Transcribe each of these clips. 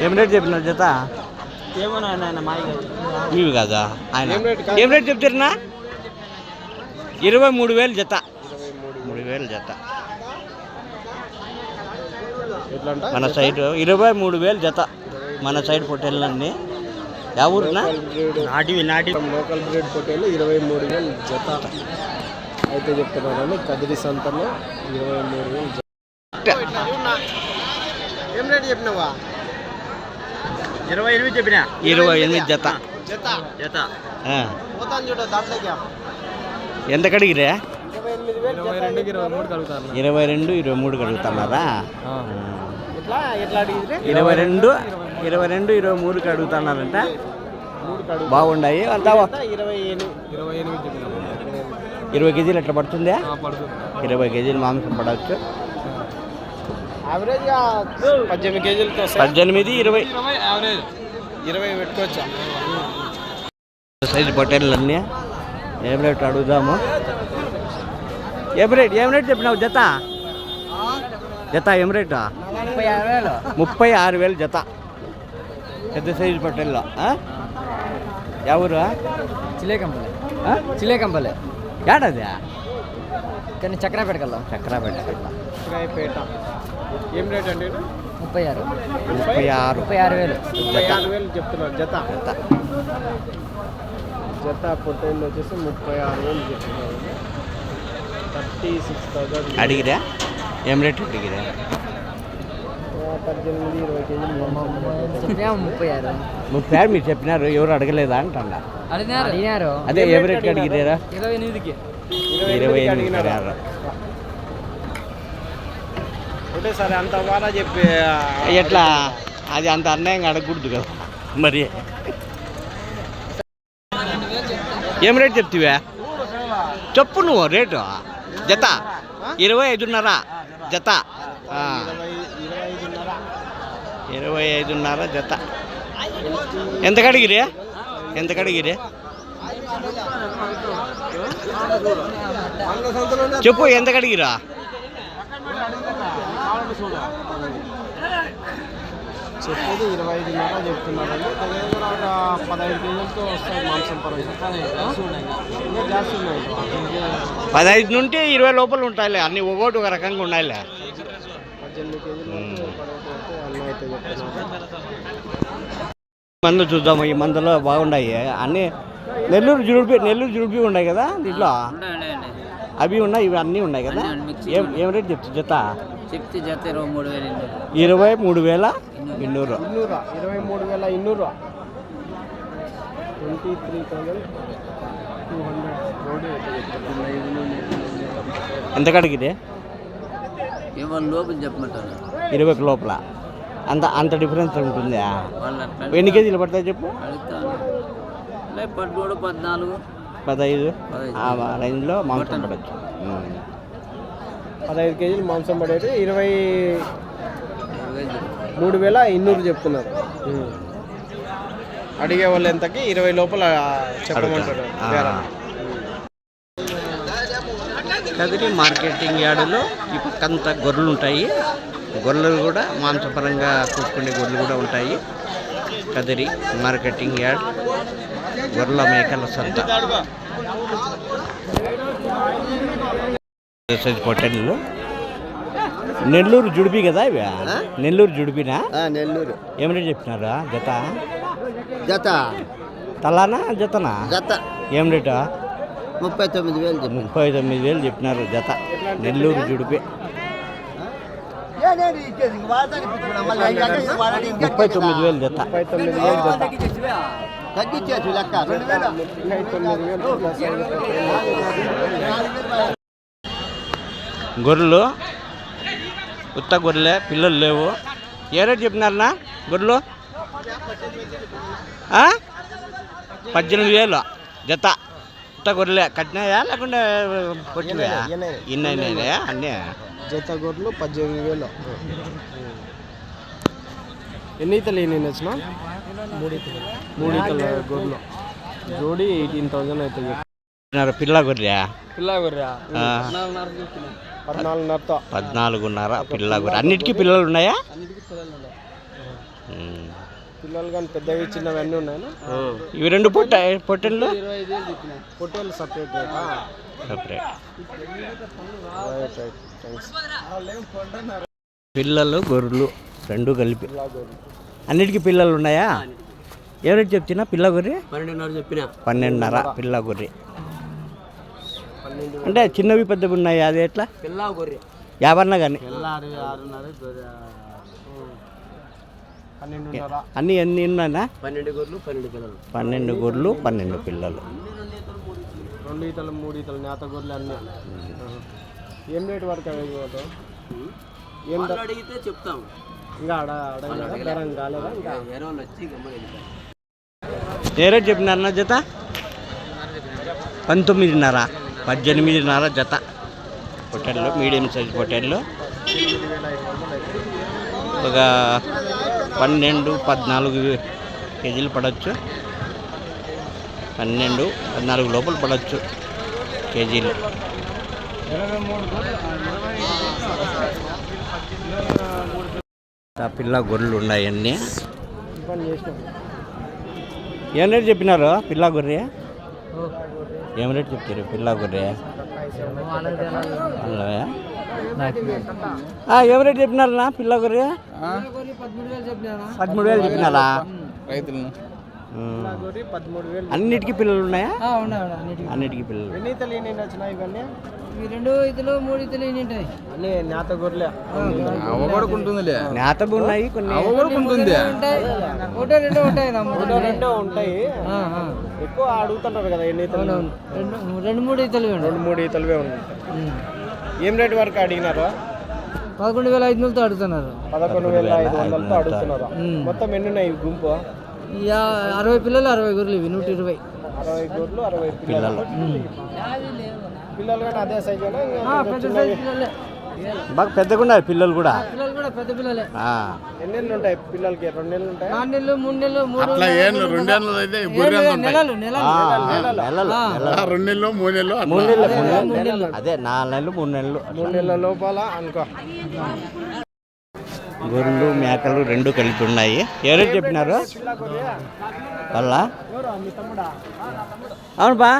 ఏం రేట్ చెప్పినారు జత? మీవి కాదా ఆయన? ఏం రేట్ చెప్తారన్నా? 23,000 జత. 23,000 జత మన సైడ్. 23,000 జత మన సైడ్ పొట్టేళ్ళన్నీ. యా ఊరునా? నాటి లోకల్ బ్రీడ్ పొట్టేళ్ళు 23,000 జత అయితే చెప్తున్నారని. కదిరి సంతలో 23,000 జత. ఏం రేట్ చెప్పినావా? 28 చెప్పినా. 28 జత. ఎంత కడిగిరే? 22, 23 కడుగుతున్నారా? 22, 23 కడుగుతున్నారంట. బాగుండాయి అంతా. 20 కేజీలు ఎట్లా పడుతుందా? 20 కేజీలు మాంసం పడవచ్చు. 18 కేజీలతో 18, 20 పెట్టుకోవచ్చా? సైజు పొట్టేళ్ళన్నీ. ఏం రేట్ అడుగుదాము? ఏం రేట్ చెప్పినావు జత? ఏం రేటు? 36,000 జత. పెద్ద సైజు పొట్టేళ్ళు. ఎవరు? చిలేకంపల్లి ఏడాది? కానీ చక్రాపేట కల్లా. చక్రాపేట. ఏం రేట్ అంటే? 36,000 చెప్తున్నారు జత. జత పొట్టేళ్ళు వచ్చేసి 36,000 చెప్తున్నారు. 36,000 అడిగిరా? ఏం రేట్ అడిగిరా? 18, 20 కేజీలు 36 మీరు చెప్పినారు. ఎవరు అడగలేదా అంటా? అడిగినారు. అదే ఏం రేట్ అడిగిరా? 28కి. 28 అడిగినారు. ఒకటే సరే అంత వారా చెప్పి ఎట్లా? అది అంత అన్యాయంగా అడగకూడదు కదా మరి. ఏం రేట్ చెప్తివా? చెప్పు నువ్వు రేటు. జత 25,500 జత. 25,500 జత. ఎంత కడిగిరే? చెప్పు ఎంత కడిగిరా? చెప్పేది 25,500 చెప్తున్నారండి. 15 కేజీలతో వస్తాయి మాంసం పరంగా. ఇంకా జాస్తి ఉన్నాయి. 15 నుండి 20 లోపల ఉంటాయిలే. అన్ని ఒకటి ఒక రకంగా ఉన్నాయిలే. 18 కేజీలు అన్న అయితే చెప్తున్నారు. మందు చూద్దాము. ఈ మందులో బాగున్నాయి అన్నీ. నెల్లూరు జుడిపి ఉన్నాయి కదా దీంట్లో. అవి ఉన్నాయి, ఇవి అన్నీ ఉన్నాయి కదా. ఏం రేట్ చెప్తా జత? చెప్తే జత 23,200. 23,200. 23,200. 23,200. ఎంత కడిగితే? లోపల చెప్పమంటారు. 20 లోపల. అంత డిఫరెన్స్ ఉంటుందా? ఎన్ని కేజీలు పడతాయి చెప్పు? 13, 14, 15 ఆ రేంజ్లో మాంసం పడవచ్చు. 15 కేజీలు మాంసం పడేది 23,200 చెప్తున్నారు. అడిగే వాళ్ళు ఎంతకి? 20 లోపల చెప్పమంటారు. కదిరి మార్కెటింగ్ యార్డులో ఈ పక్కంతా గొర్రెలు ఉంటాయి. గొర్రెలు కూడా మాంసపరంగా చూసుకునే గొర్రెలు కూడా ఉంటాయి. కదిరి మార్కెటింగ్ యార్డ్ గొర్రెల మేకల సంత. పొట్టెళ్ళు. నెల్లూరు జుడిపి కదా ఇవి? నెల్లూరు జుడిపినా? నెల్లూరు. ఏం రేట్ చెప్పినారా జత? జత తలానా జతనా? జత ఏం రేటా? 39,000. 39,000 చెప్పినారు జత. నెల్లూరు జుడిపి 39,000 జత. గొర్రెలు ఉత్త గొర్రెలే, పిల్లలు లేవు. ఏ రేట్ చెప్పినారన్నా గొర్రెలు? 18,000 జత. ఉత్త గొర్రెలే. కట్టినాయా లేకుండా కొట్టినాయా? ఇన్నైనాయా అన్నీ? జత గొర్రెలు 18,000. ఎన్ని ఈతలు వచ్చిన? 3 ఈతల గొర్రెలు జోడి 18,000 అయితే చెప్పినారు. పిల్ల గొర్రె 14,500. 14,500 పిల్ల గొర్రె. అన్నిటికీ పిల్లలు ఉన్నాయా? పిల్లలు కానీ పెద్దవి చిన్నవి అన్నీ ఉన్నాయా? ఇవి రెండు పొట్టెళ్ళు పొట్టేలు సపరేట్ రేటా? సపరేట్. Right right thanks. పిల్లలు గొర్రెలు రెండు కలిపి అన్నిటికీ పిల్లలు ఉన్నాయా? ఏ రేటు చెప్తున్నా పిల్ల గొర్రె? 12.5 చెప్పినా. 12.5 పిల్ల గొర్రె. అంటే చిన్నవి పెద్దవి ఉన్నాయి, అది ఎట్లా? పిల్ల గొర్రె యాభన్నా కానీ 12.5. అన్నీ ఎన్ని ఉన్నాయా? 12 గొర్రెలు 12 పిల్లలు. 12 గొర్రెలు 12 పిల్లలు. 2 ఈతలు 3 ఈతలు నేత గొర్రెలు అన్నీ. ఏం రేటు వరకు అడగదు? ఏం అడిగితే చెప్తాం. ఇంకా అడగడం కాలేదా? ఇంకా వేరే వాళ్ళు వచ్చి గమ్మని ఏ రేటు చెప్పినారన్నా జత? 19.5 18.5 జత. పొట్టెళ్ళు మీడియం సైజ్ పొట్టెళ్ళు ఒక 12-14 కేజీలు పడవచ్చు. 12-14 లోపల పడవచ్చు కేజీలు. పిల్ల గొర్రెలు ఉన్నాయి అన్నీ. ఏం రేటు చెప్పినారు పిల్ల గొర్రె? ఏం రేటు చెప్తారు పిల్ల గొర్రె? ఏం రేటు చెప్పినారా పిల్ల గొర్రె? 13,000 చెప్పినారా? అన్నిటికీ పిల్లలు ఉన్నాయా? అన్నిటికీ పిల్లలు. ఎన్ని ఈతలు ఎన్ని వచ్చినాయి ఇవన్నీ? 2 ఈతలు 3 ఈతలు ఎన్ని ఉంటాయి? అన్నీ నేత గొర్రెలే. నేతవి ఉన్నాయి కొన్ని. ఒకటో రెండో ఉంటాయి. రెండో ఉంటాయి. ఎక్కువ అడుగుతుంటారు కదా ఎన్ని ఈతలు? 2-3 ఈతలు 2-3 ఈతలువే ఉంటాయి. ఏం రేటు వరకు అడిగినారు? 11,500తో అడుగుతున్నారు. 11,500తో అడుగుతున్నారు. మొత్తం ఎన్ని ఉన్నాయి గుంపు? 60 పిల్లలు 60 గొర్రెలు ఇవి 120. 60 గొర్రెలు 60 పిల్లలు. పిల్లలు కూడా అదే సైజు బాగా పెద్దగా ఉన్నాయి పిల్లలు కూడా. పిల్లలు కూడా పెద్ద పిల్లలే. ఎన్ని నెలలు ఉంటాయి పిల్లలకి? 2 నెలలు ఉంటాయి? 4 నెలలు 3 నెలలు 3 నెలలు అదే 4 నెలలు 3 నెలలు 3 నెలల లోపల అనుకో. గొర్రెలు మేకలు రెండు కలిపి ఉన్నాయి. ఎవరైతే చెప్పినారు వాళ్ళ? అవును బా,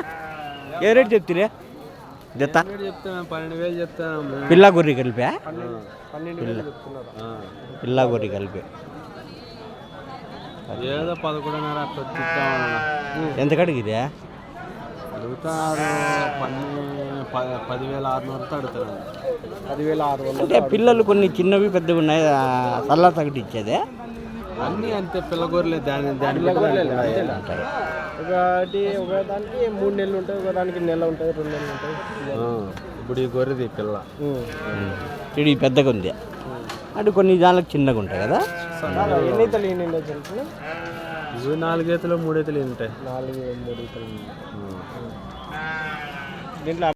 ఏ రేటు చెప్తారే జత? 12,000 చెప్తాను. పిల్ల గొర్రె కలిపా? 12,000 చెప్తున్నారు. పిల్ల గొర్రె కలిపి ఏదో 11,500 అట్లా చెప్తామన్నా. ఎంత కడిగిదే? అడుగుతారు 10,600తో అడుగుతారు. 10,600 అంటే పిల్లలు కొన్ని చిన్నవి పెద్దవి ఉన్నాయి, సల్లా తగ్గట్టు ఇచ్చేదే అన్నీ అంతే. పిల్లగొర్రెలే దాని ఒకటి ఒకదానికి 3 నెలలు ఉంటాయి, ఒకదానికి నెల ఉంటుంది, 2 నెలలు ఉంటాయి. ఇప్పుడు ఈ గొర్రెది పిల్ల ఇది పెద్దగా ఉంది, అంటే కొన్ని దానికి చిన్నగా ఉంటాయి కదా. ఎన్ని ఈతలు ఇవి 4 ఈతలు 3 ఈతలు ఉంటాయి. 4-3 ఈతలు దీంట్లో